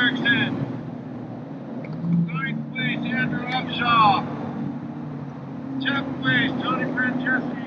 Erickson. Ninth place, Andrew Upshaw. 10th place, Tony Franceschi.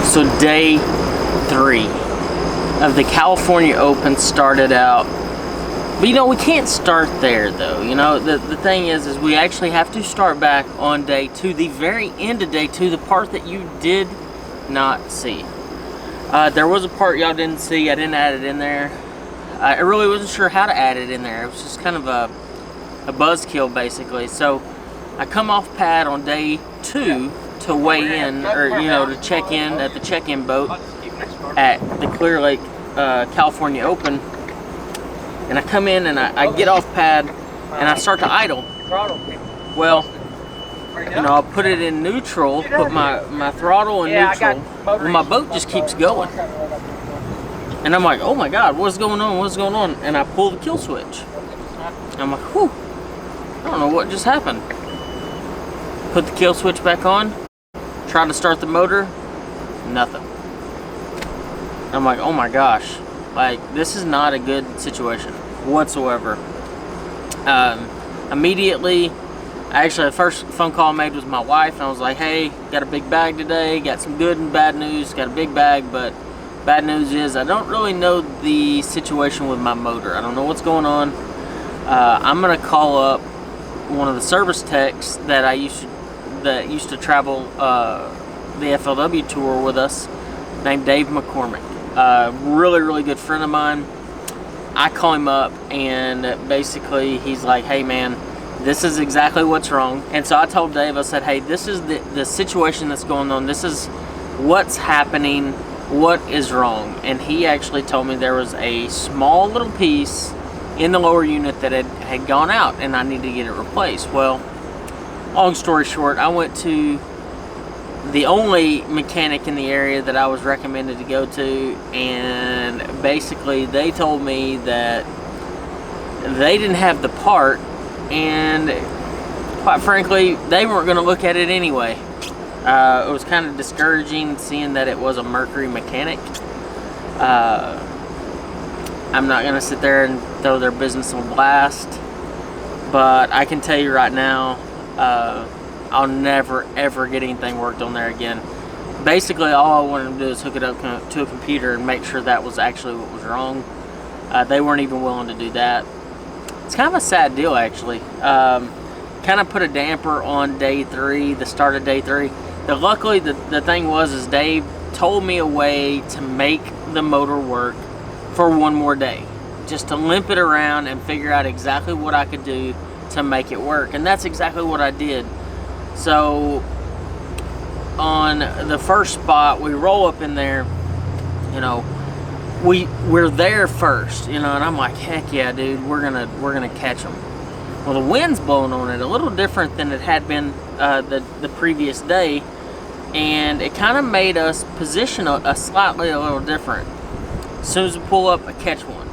So day 3 of the California Open started out, but you know, we can't start there though. You know, the thing is we actually have to start back on day 2, the very end of day 2, the part that you did not see. There was a part y'all didn't see. I didn't add it in there. I really wasn't sure how to add it in there. It was just kind of a buzzkill basically. So I come off pad on day 2 to weigh in, or you know, to check in at the check-in boat at the Clear Lake California Open, and I come in and I get off pad and I start to idle. Well, you know, I'll put it in neutral, put my throttle in neutral, and my boat just keeps going. And I'm like, oh my God, what's going on? What's going on? And I pull the kill switch. I'm like, whew, I don't know what just happened. Put the kill switch back on. Tried to start the motor, nothing. I'm like, oh my gosh, like this is not a good situation whatsoever. Immediately, actually the first phone call I made was my wife, and I was like, hey, got a big bag today, got some good and bad news, got a big bag, but bad news is I don't really know the situation with my motor. I don't know what's going on. I'm gonna call up one of the service techs that used to travel the FLW tour with us, named Dave McCormick. Really good friend of mine. I call him up and basically he's like, hey man, this is exactly what's wrong. And so I told Dave, I said, hey, this is the situation that's going on. This is what's happening. What is wrong? And he actually told me there was a small little piece in the lower unit that had gone out and I need to get it replaced. Well, long story short, I went to the only mechanic in the area that I was recommended to go to, and basically they told me that they didn't have the part, and quite frankly, they weren't going to look at it anyway. It was kind of discouraging seeing that it was a Mercury mechanic. I'm not going to sit there and throw their business on blast, but I can tell you right now, I'll never ever get anything worked on there again. Basically all I wanted to do is hook it up to a computer and make sure that was actually what was wrong. They weren't even willing to do that. It's kind of a sad deal actually. Kind of put a damper on day 3, the start of day 3. Luckily the thing was is Dave told me a way to make the motor work for one more day, just to limp it around and figure out exactly what I could do to make it work, and that's exactly what I did. So on the first spot, we roll up in there, you know, we're there first, you know, and I'm like, heck yeah, dude, we're gonna catch them. Well, the wind's blowing on it a little different than it had been the previous day, and it kind of made us position a little different. As soon as we pull up, I catch one,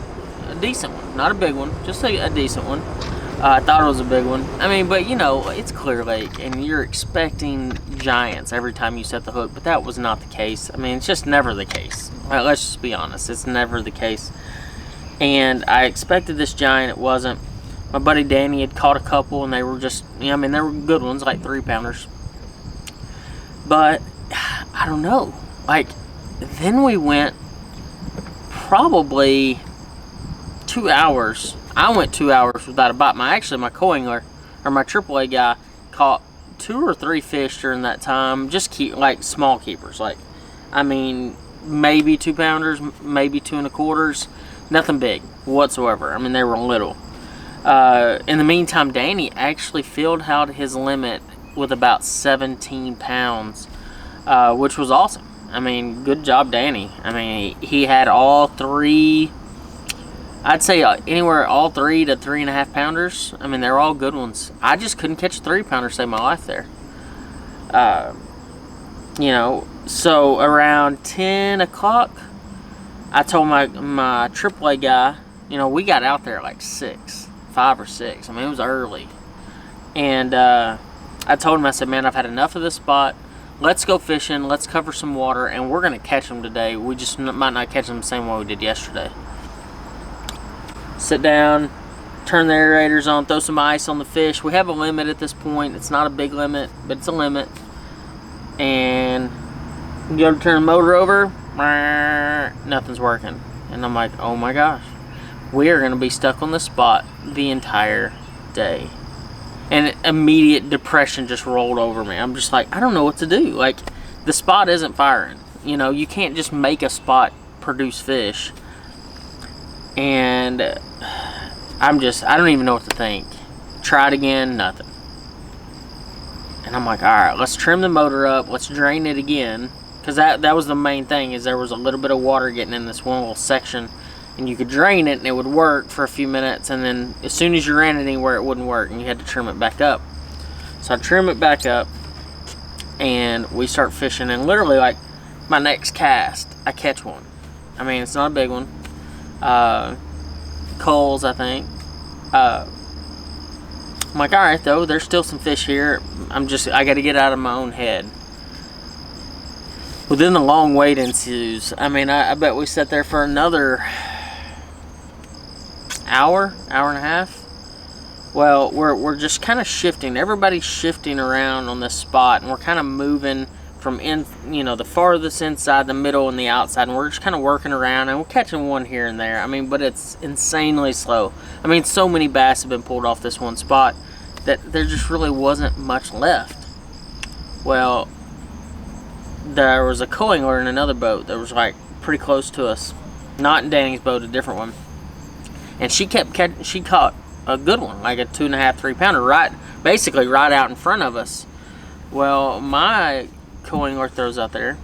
a decent one, not a big one, just a decent one. I thought it was a big one. I mean, but you know, it's Clear Lake and you're expecting giants every time you set the hook, but that was not the case. I mean, it's just never the case. Right, let's just be honest, it's never the case. And I expected this giant, it wasn't. My buddy Danny had caught a couple and they were just, you know, I mean, they were good ones, like 3-pounders. But I don't know, like then we went probably 2 hours. I went 2 hours without a bite. My co-angler, or my AAA guy, caught 2 or 3 fish during that time. Just keep like small keepers, like I mean maybe 2-pounders, maybe 2 1/4s. Nothing big whatsoever. I mean they were little. In the meantime, Danny actually filled out his limit with about 17 pounds, which was awesome. I mean, good job, Danny. I mean, he had all three. I'd say anywhere all 3 to 3.5 pounders. I mean, they're all good ones. I just couldn't catch a 3-pounder to save my life there. You know, so around 10 o'clock, I told my AAA guy, you know, we got out there like 5 or 6. I mean, it was early. And I told him, I said, man, I've had enough of this spot. Let's go fishing. Let's cover some water, and we're going to catch them today. We just might not catch them the same way we did yesterday. Sit down, turn the aerators on, throw some ice on the fish. We have a limit at this point. It's not a big limit, but it's a limit. And you go to turn the motor over, nothing's working. And I'm like, oh my gosh, we are going to be stuck on this spot the entire day. And immediate depression just rolled over me. I'm just like, I don't know what to do. Like, the spot isn't firing. You know, you can't just make a spot produce fish. And I don't even know what to think. Tried again, nothing. And I'm like, all right, let's trim the motor up. Let's drain it again. Because that was the main thing, is there was a little bit of water getting in this one little section. And you could drain it and it would work for a few minutes. And then as soon as you ran it anywhere, it wouldn't work. And you had to trim it back up. So I trim it back up. And we start fishing. And literally, like, my next cast, I catch one. I mean, it's not a big one. Coals, I think. I'm like, alright though, there's still some fish here. I gotta get out of my own head. Well, then the long wait ensues. I mean, I bet we sat there for another hour and a half. Well, we're just kind of shifting. Everybody's shifting around on this spot, and we're kind of moving from the farthest inside, the middle, and the outside, and we're just kind of working around, and we're catching one here and there. I mean, but it's insanely slow. I mean, so many bass have been pulled off this one spot that there just really wasn't much left. Well, there was a co-angler in another boat that was like pretty close to us, not in Danny's boat, a different one, and she caught a good one, like a 2.5, 3-pounder, basically right out in front of us. Well, my co-angler throws out there,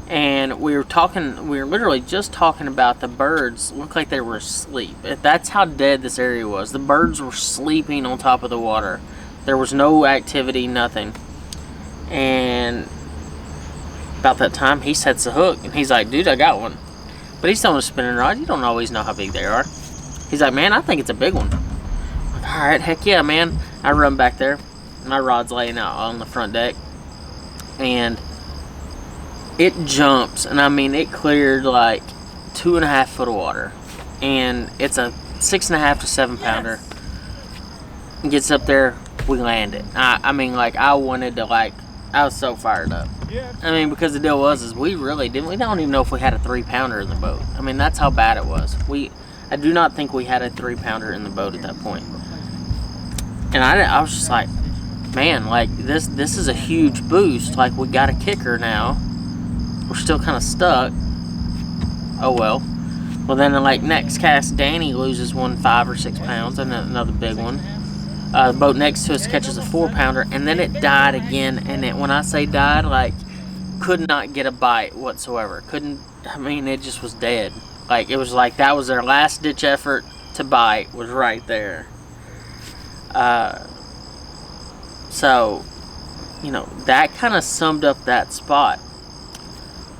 and we were literally just talking about the birds looked like they were asleep. That's how dead this area was. The birds were sleeping on top of the water. There was no activity, nothing. And about that time, he sets the hook, and he's like, dude, I got one. But he's throwing a spinning rod. You don't always know how big they are. He's like, man, I think it's a big one. I'm like, all right, heck yeah, man. I run back there. My rod's laying out on the front deck. And it jumps, and I mean, it cleared like 2.5 foot of water. And it's a 6.5 to 7-pounder. Yes. Gets up there, we land it. I mean, like, I was so fired up. I mean, because the deal was, we don't even know if we had a 3-pounder in the boat. I mean, that's how bad it was. I do not think we had a 3-pounder in the boat at that point. And I was just like, man, like, this is a huge boost. Like, we got a kicker now. We're still kind of stuck. Oh well. Well, then, like, next cast, Danny loses one 5 or 6 pounds, and another big one. The boat next to us catches a 4-pounder, and then it died again. And when I say died, like, could not get a bite whatsoever. It just was dead. Like, it was like that was their last ditch effort to bite, was right there. So, that kind of summed up that spot.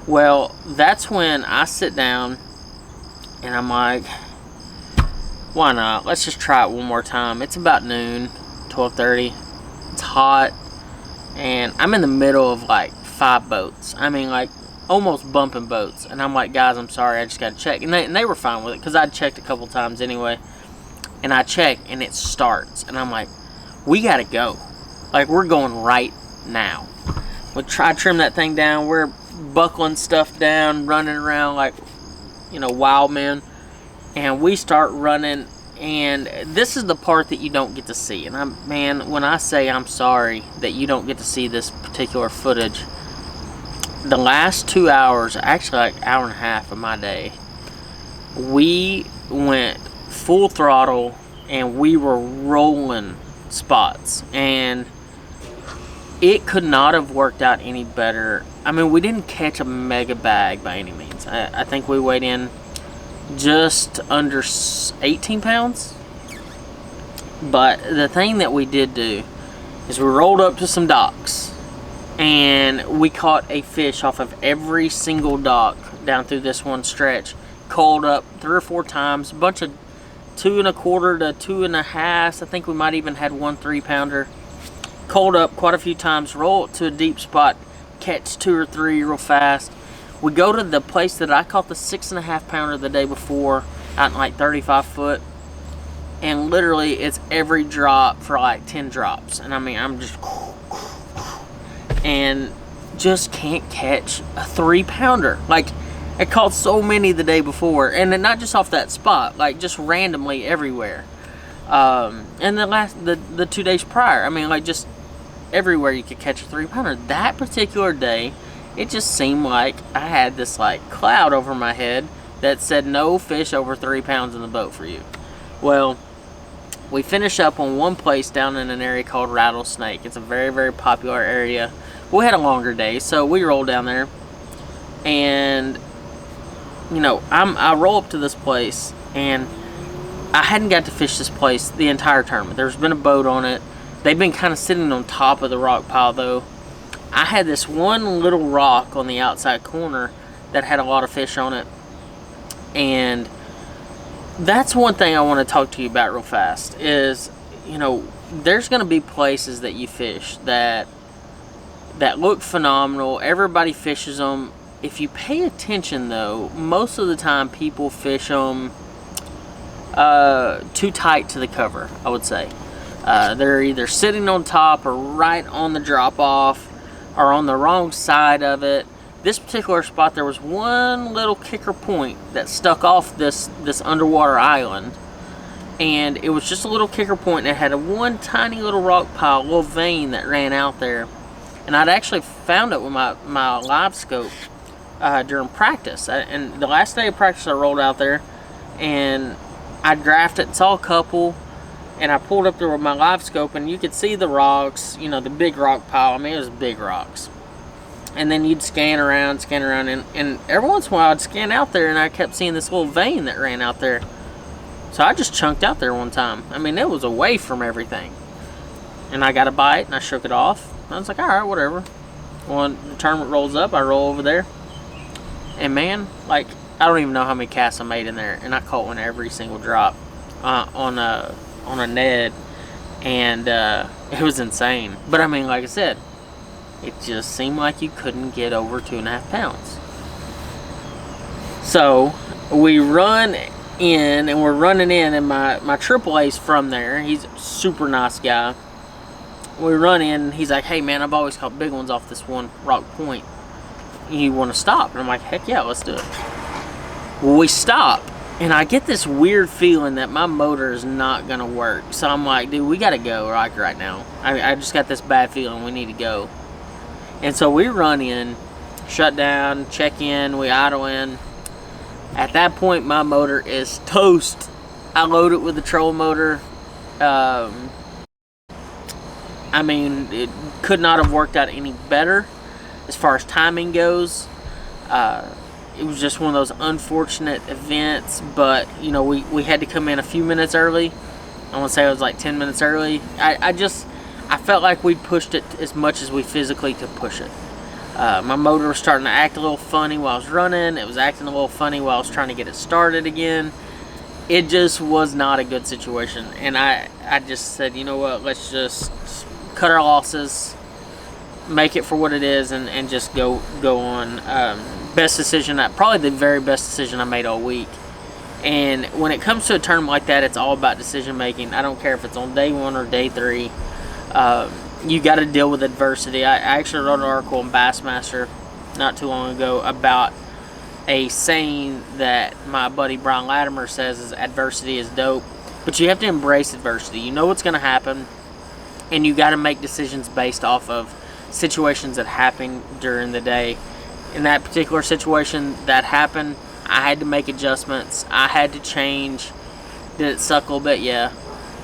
Well, that's when I sit down and I'm like, why not? Let's just try it one more time. It's about noon, 12:30. It's hot, and I'm in the middle of like 5 boats. I mean, like, almost bumping boats. And I'm like, guys, I'm sorry, I just got to check. And they were fine with it, because I'd checked a couple times anyway. And I check, and it starts. And I'm like, we got to go. Like, we're going right now. We try to trim that thing down. We're buckling stuff down, running around like, wild men. And we start running, and this is the part that you don't get to see. And when I say I'm sorry that you don't get to see this particular footage, the last 2 hours, actually like hour and a half of my day, we went full throttle, and we were rolling spots, and it could not have worked out any better. I mean, we didn't catch a mega bag by any means. I think we weighed in just under 18 pounds. But the thing that we did do is we rolled up to some docks and we caught a fish off of every single dock down through this one stretch. Called up 3 or 4 times, a bunch of 2 1/4 to 2 1/2. I think we might even had 1 3-pounder. Called up quite a few times, roll it to a deep spot, catch 2 or 3 real fast. We go to the place that I caught the 6 1/2 pounder the day before, out in like 35 foot. And literally it's every drop for like 10 drops. And I mean, I'm just, and just can't catch a 3-pounder. Like, I caught so many the day before, and then not just off that spot, like just randomly everywhere. And the 2 days prior, I mean, like just everywhere you could catch a 3-pounder. That particular day, it just seemed like I had this like cloud over my head that said no fish over 3 pounds in the boat for you. Well, we finish up on one place down in an area called Rattlesnake. It's a very, very popular area. We had a longer day, so we rolled down there, and you know, I roll up to this place, and I hadn't got to fish this place the entire tournament. There's been a boat on it. They've been kind of sitting on top of the rock pile, though. I had this one little rock on the outside corner that had a lot of fish on it, and that's one thing I want to talk to you about real fast is, you know, there's going to be places that you fish that look phenomenal. Everybody fishes them. If you pay attention, though, most of the time people fish them too tight to the cover, I would say. They're either sitting on top or right on the drop-off or on the wrong side of it. This particular spot, there was one little kicker point that stuck off this underwater island, and it was just a little kicker point that had one tiny little rock pile, a little vein that ran out there. And I'd actually found it with my Livescope during practice. And the last day of practice, I rolled out there and I graphed it, saw a couple, and I pulled up there with my Livescope, and you could see the rocks, you know, the big rock pile. I mean, it was big rocks. And then you'd scan around, and every once in a while I'd scan out there, and I kept seeing this little vein that ran out there. So I just chunked out there one time. I mean, it was away from everything. And I got a bite, and I shook it off. I was like, all right, whatever. When the tournament rolls up, I roll over there. And man, like, I don't even know how many casts I made in there. And I caught one every single drop on a Ned. And it was insane. But I mean, like I said, it just seemed like you couldn't get over 2.5 pounds. So we run in, and we're running in, and my AAA's from there. He's a super nice guy. We run in, and he's like, hey man, I've always caught big ones off this one rock point. You want to stop? And I'm like, heck yeah, let's do it. Well, we stop, and I get this weird feeling that my motor is not gonna work. So I'm like, dude, we gotta go like right now. I just got this bad feeling we need to go. And so we run in, shut down, check in, we idle in. At that point, my motor is toast. I load it with the troll motor. I mean, it could not have worked out any better as far as timing goes. It was just one of those unfortunate events, but you know, we had to come in a few minutes early. I want to say it was like 10 minutes early. I felt like we pushed it as much as we physically could push it. My motor was starting to act a little funny while I was running. It was acting a little funny while I was trying to get it started again. It just was not a good situation. And I just said, you know what, let's just cut our losses, make it for what it is, and just go on. Best decision, probably the very best decision I made all week. And when it comes to a tournament like that, it's all about decision making. I don't care if it's on day 1 or day 3. You got to deal with adversity. I actually wrote an article on Bassmaster not too long ago about a saying that my buddy Brian Latimer says is adversity is dope, but you have to embrace adversity. You know what's going to happen, and you got to make decisions based off of situations that happen during the day. In that particular situation that happened, I had to make adjustments. I had to change. Did it suck a little bit? Yeah.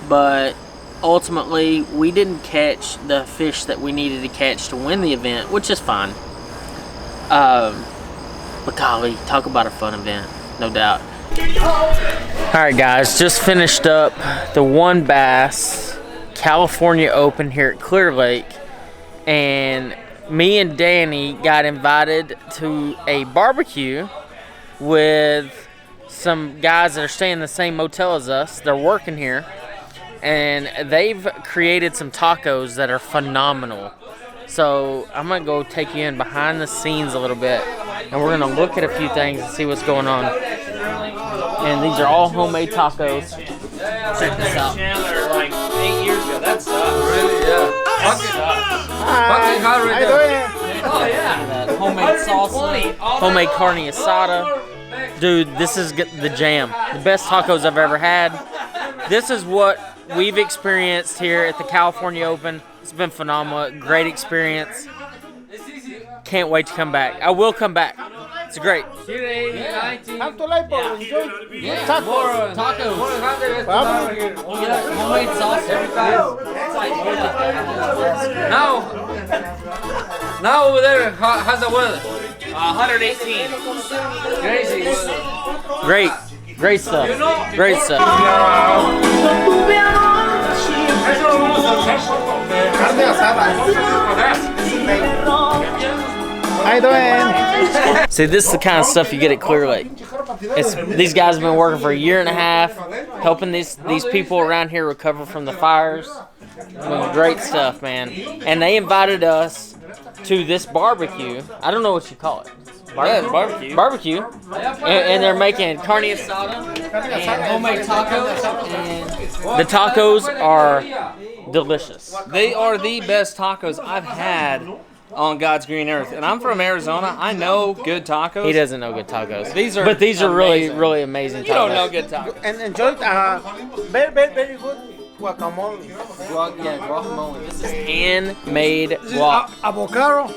But ultimately, we didn't catch the fish that we needed to catch to win the event, which is fine. But golly, talk about a fun event, no doubt. Alright guys, just finished up the One Bass California Open here at Clear Lake, and me and Danny got invited to a barbecue with some guys that are staying in the same motel as us. They're working here, and they've created some tacos that are phenomenal. So I'm gonna go take you in behind the scenes a little bit, and we're gonna look at a few things and see what's going on. And these are all homemade tacos. Check this out. Like 8 years ago. That's really, Hi, how are you doing? Oh yeah. Homemade salsa, homemade carne asada. Dude, this is the jam. The best tacos I've ever had. This is what we've experienced here at the California Open. It's been phenomenal. Great experience. Can't wait to come back. I will come back. It's great. Have to like enjoy Tacos. Homemade salsa. Now over there, how's the weather? 118. Crazy. Great stuff. Great stuff. How you doing? See, this is the kind of stuff you get at Clear Lake. These guys have been working for a year and a half, helping these people around here recover from the fires. Doing great stuff, man. And they invited us to this barbecue. I don't know what you call it. Barbecue. And they're making carne asada and homemade tacos. And the tacos are delicious. They are the best tacos I've had on God's green earth. And I'm from Arizona. I know good tacos. He doesn't know good tacos. These are really, really amazing tacos. You don't know good tacos. And enjoy very good guacamole. Guacamole. This is handmade guac. Avocado.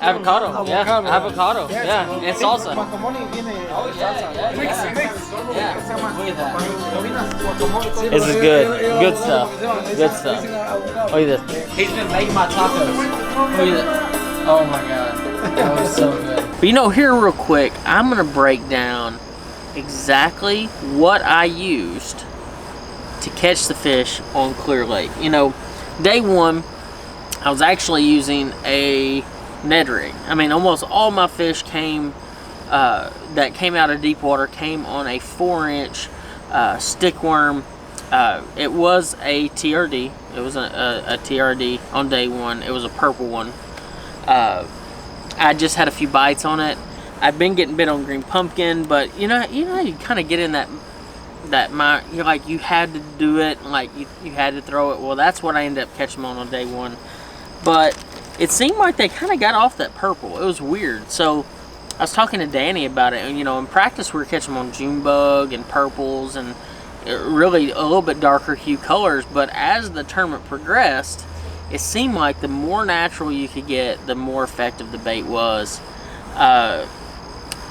Avocado. Yeah. And salsa. Guacamole viene Look at that. This is good. Good stuff. Look at this. He's been making my tacos. Look at that. Oh my god. That was so good. But you know, here real quick, I'm going to break down exactly what I used to catch the fish on Clear Lake. You know, day one, I was actually using a Ned rig. I mean, almost all my fish came that came out of deep water came on a 4-inch stick worm. It was a TRD. It was a TRD on day one. It was a purple one. I just had a few bites on it. I've been getting bit on green pumpkin, but you know, you kind of get in that mind. You're like, you had to do it. Like you had to throw it. Well, that's what I ended up catching them on day one. But it seemed like they kind of got off that purple. It was weird. So I was talking to Danny about it, and you know, in practice we were catching them on June bug and purples and really a little bit darker hue colors. But as the tournament progressed, it seemed like the more natural you could get, the more effective the bait was.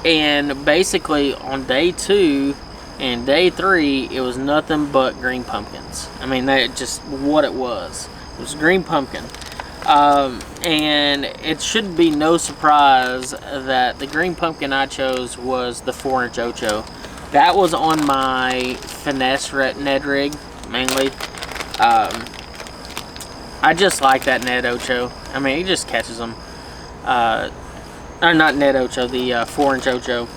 And basically on day 2 and day 3, it was nothing but green pumpkins. I mean, that's just what it was. It was green pumpkin. And it should be no surprise that the green pumpkin I chose was the 4-inch Ocho. That was on my finesse Ned rig, mainly. I just like that Ned Ocho. I mean, he just catches them. Or not Ned Ocho, the 4-inch Ocho.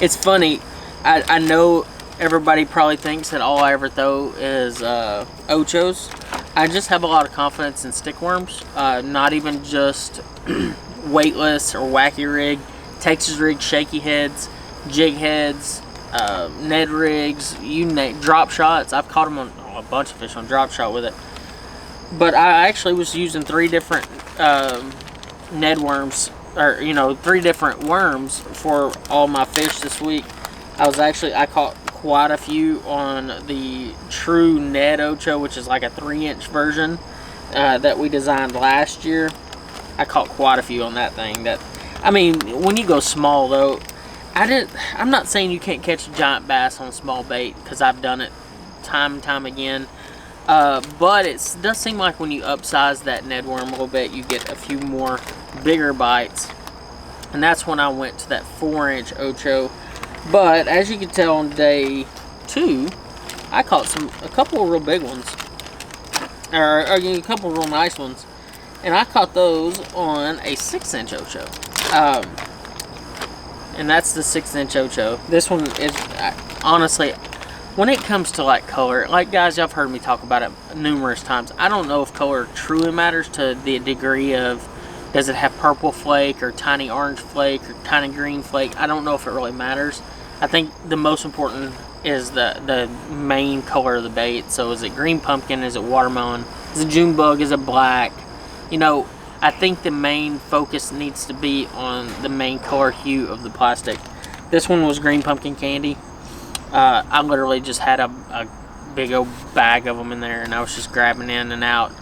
It's funny. I know everybody probably thinks that all I ever throw is Ochos. I just have a lot of confidence in stick worms, not even just weightless or wacky rig, Texas rig, shaky heads, jig heads, Ned rigs, you name drop shots. I've caught them on a bunch of fish on drop shot with it. But I actually was using 3 different Ned worms, or you know, 3 different worms for all my fish this week. I caught quite a few on the true Ned Ocho, which is like a 3-inch version that we designed last year. I caught quite a few on that thing. I mean, when you go small though, I'm not saying you can't catch a giant bass on small bait, because I've done it time and time again. But it does seem like when you upsize that Ned worm a little bit, you get a few more bigger bites. and that's when I went to that 4-inch Ocho. But as you can tell on day 2, I caught a couple of real big ones, or a couple of real nice ones, and I caught those on a 6-inch Ocho. And that's the 6-inch Ocho. This one is, honestly, when it comes to like color, like guys, y'all have heard me talk about it numerous times. I don't know if color truly matters to the degree of, does it have purple flake or tiny orange flake or tiny green flake? I don't know if it really matters. I think the most important is the main color of the bait. So is it green pumpkin? Is it watermelon? Is it June bug? Is it black? You know, I think the main focus needs to be on the main color hue of the plastic. This one was green pumpkin candy. I literally just had a big old bag of them in there, and I was just grabbing in and out.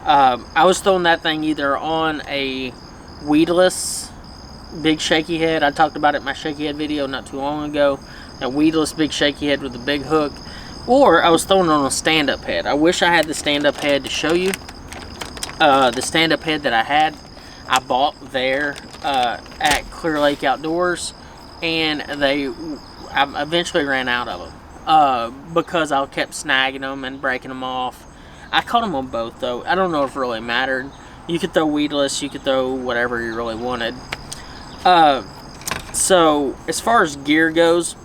I was throwing that thing either on a weedless big shaky head. I talked about it in my shaky head video not too long ago. A weedless big shaky head with a big hook. Or I was throwing it on a stand-up head. I wish I had the stand-up head to show you. The stand-up head that I had, I bought there at Clear Lake Outdoors, and I eventually ran out of them because I kept snagging them and breaking them off. I caught them on both though. I don't know if it really mattered. You could throw weedless, you could throw whatever you really wanted. So as far as gear goes,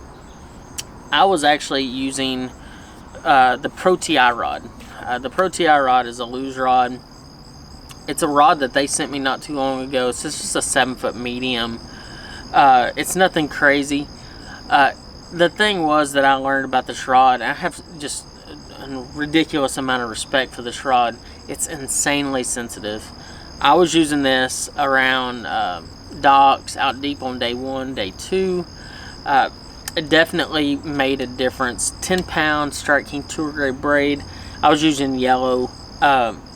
I was actually using the Pro TI rod. The Pro TI rod is a loose rod. It's a rod that they sent me not too long ago. It's just a 7-foot medium. It's nothing crazy. The thing was that I learned about this rod, I have just a ridiculous amount of respect for this rod. It's insanely sensitive. I was using this around docks, out deep on day 1, day 2. It definitely made a difference. 10-pound Strike King tour grade braid. I was using yellow.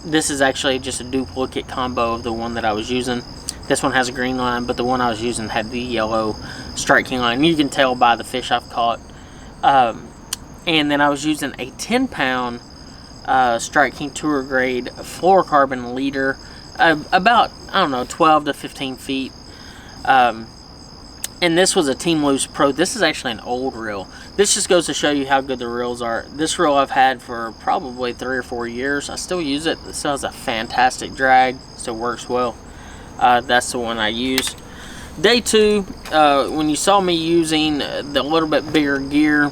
This is actually just a duplicate combo of the one that I was using. This one has a green line, but the one I was using had the yellow Strike King line. You can tell by the fish I've caught. And then I was using a 10-pound Strike King tour grade fluorocarbon leader, about, I don't know, 12 to 15 feet. And this was a Team Loose Pro. This is actually an old reel. This just goes to show you how good the reels are. This reel I've had for probably 3 or 4 years. I still use it. It still has a fantastic drag. Still works well. That's the one I use. Day 2, when you saw me using the little bit bigger gear,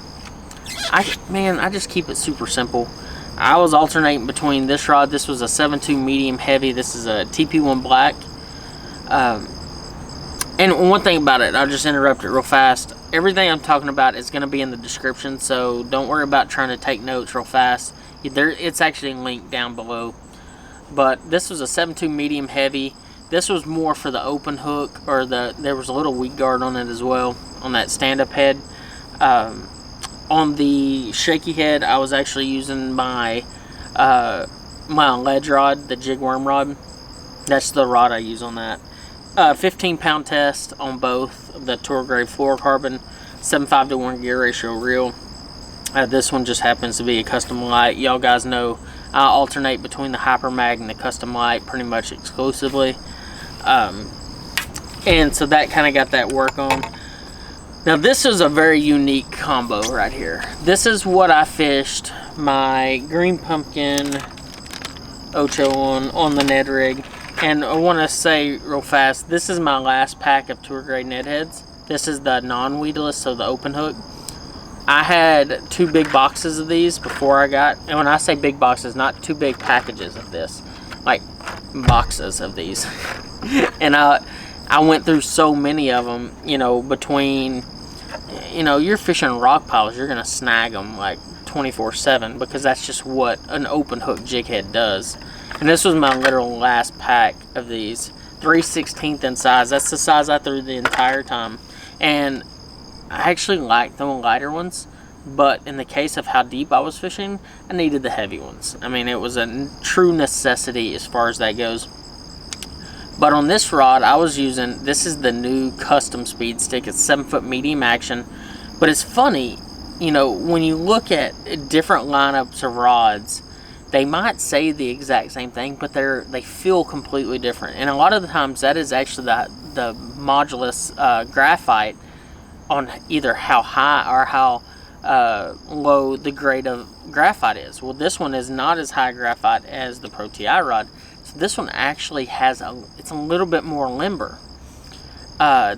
I just keep it super simple. I was alternating between this rod. This was a 7.2 medium heavy. This is a TP1 black. And one thing about it, I'll just interrupt it real fast. Everything I'm talking about is going to be in the description, so don't worry about trying to take notes real fast. It's actually linked down below. But this was a 7.2 medium heavy. This was more for the open hook, or there was a little weed guard on it as well, on that stand-up head. On the shaky head, I was actually using my ledge rod, the jig worm rod. That's the rod I use on that. 15-pound test on both the tour grade fluorocarbon, 7.5 to 1 gear ratio reel. This one just happens to be a custom Lite. Y'all guys know I alternate between the Hyper Mag and the custom Lite pretty much exclusively. And so that kind of got that work on. Now this is a very unique combo right here. This is what I fished my green pumpkin Ocho on the Ned rig. And I want to say real fast, this is my last pack of tour grade Ned heads. This is the non-weedless, so the open hook. I had 2 big boxes of these before I got, and when I say big boxes, not 2 big packages of this, like boxes of these. And I went through so many of them, you know, between, you know, you're fishing rock piles, you're going to snag them like 24/7 because that's just what an open hook jig head does. And this was my literal last pack of these, 3/16 in size. That's the size I threw the entire time. And I actually like throwing lighter ones, but in the case of how deep I was fishing, I needed the heavy ones. I mean, it was a true necessity as far as that goes. But on this rod, I was using, this is the new custom speed stick. It's 7-foot medium action. But it's funny, you know, when you look at different lineups of rods, they might say the exact same thing, but they feel completely different. And a lot of the times that is actually the modulus graphite on either how high or how low the grade of graphite is. Well, this one is not as high graphite as the Pro TI rod. So this one actually has it's a little bit more limber.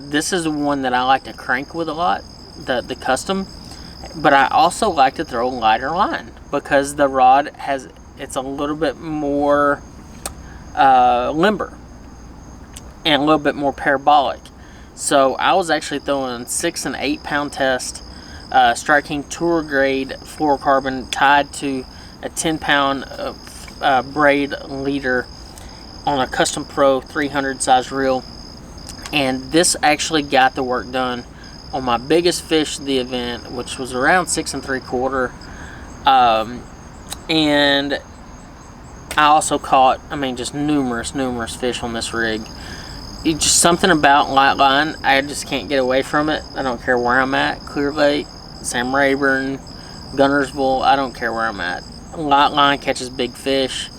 This is the one that I like to crank with a lot, the custom. But I also like to throw lighter line because the rod it's a little bit more limber and a little bit more parabolic. So I was actually throwing 6 and 8 pound test Strike King tour grade fluorocarbon tied to a 10 pound braid leader on a Custom Pro 300 size reel, and this actually got the work done on my biggest fish of the event, which was around 6 3/4. And I also caught, I mean, just numerous fish on this rig. It's just something about light line, I just can't get away from it. I don't care where I'm at, Clear Lake, Sam Rayburn, Gunnersville, I don't care where I'm at. Light line catches big fish,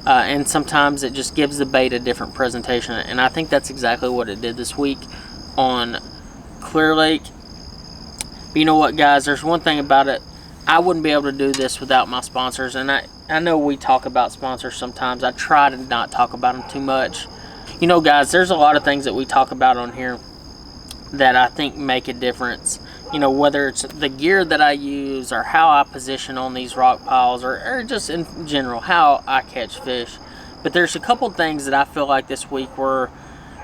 and sometimes it just gives the bait a different presentation, and I think that's exactly what it did this week on Clear Lake. But you know what, guys, there's one thing about it, I wouldn't be able to do this without my sponsors, and I know we talk about sponsors sometimes. I try to not talk about them too much. You know, guys, there's a lot of things that we talk about on here that I think make a difference. You know, whether it's the gear that I use or how I position on these rock piles, or just in general how I catch fish. But there's a couple things that I feel like this week were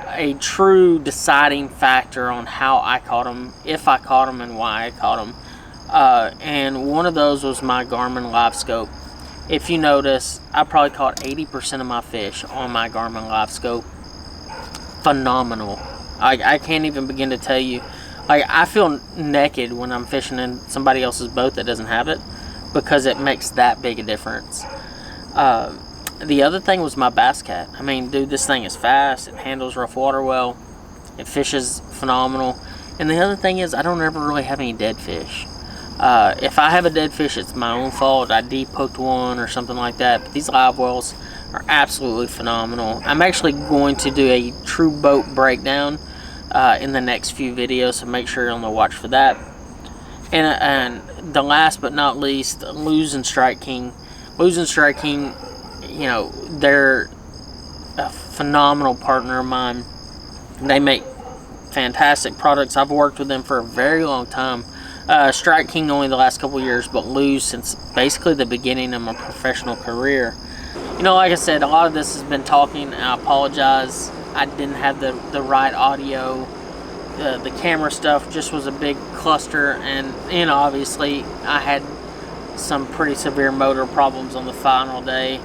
a true deciding factor on how I caught them, if I caught them, and why I caught them. And one of those was my Garmin Livescope. If you notice, I probably caught 80% of my fish on my Garmin Livescope. Phenomenal. I can't even begin to tell you. Like, I feel naked when I'm fishing in somebody else's boat that doesn't have it, because it makes that big a difference. The other thing was my Bass Cat. I mean, dude, this thing is fast. It handles rough water well. It fishes phenomenal. And the other thing is, I don't ever really have any dead fish. If I have a dead fish, it's my own fault. I deep hooked one or something like that. But these live wells are absolutely phenomenal. I'm actually going to do a true boat breakdown in the next few videos, so make sure you're on the watch for that. And the last but not least, Lose and Strike King. Lose and Strike King, you know, they're a phenomenal partner of mine. They make fantastic products. I've worked with them for a very long time. Strike King only the last couple years, but Lose since basically the beginning of my professional career. You know, like I said, a lot of this has been talking. I apologize. I didn't have the right audio. The camera stuff just was a big cluster, and you know, obviously I had some pretty severe motor problems on the final day.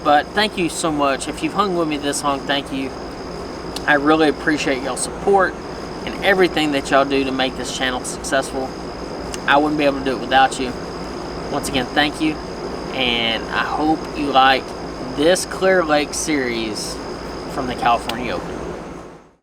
But thank you so much. If you've hung with me this long, thank you. I really appreciate y'all's support and everything that y'all do to make this channel successful. I wouldn't be able to do it without you. Once again, thank you, and I hope you like this Clear Lake series from the California Open.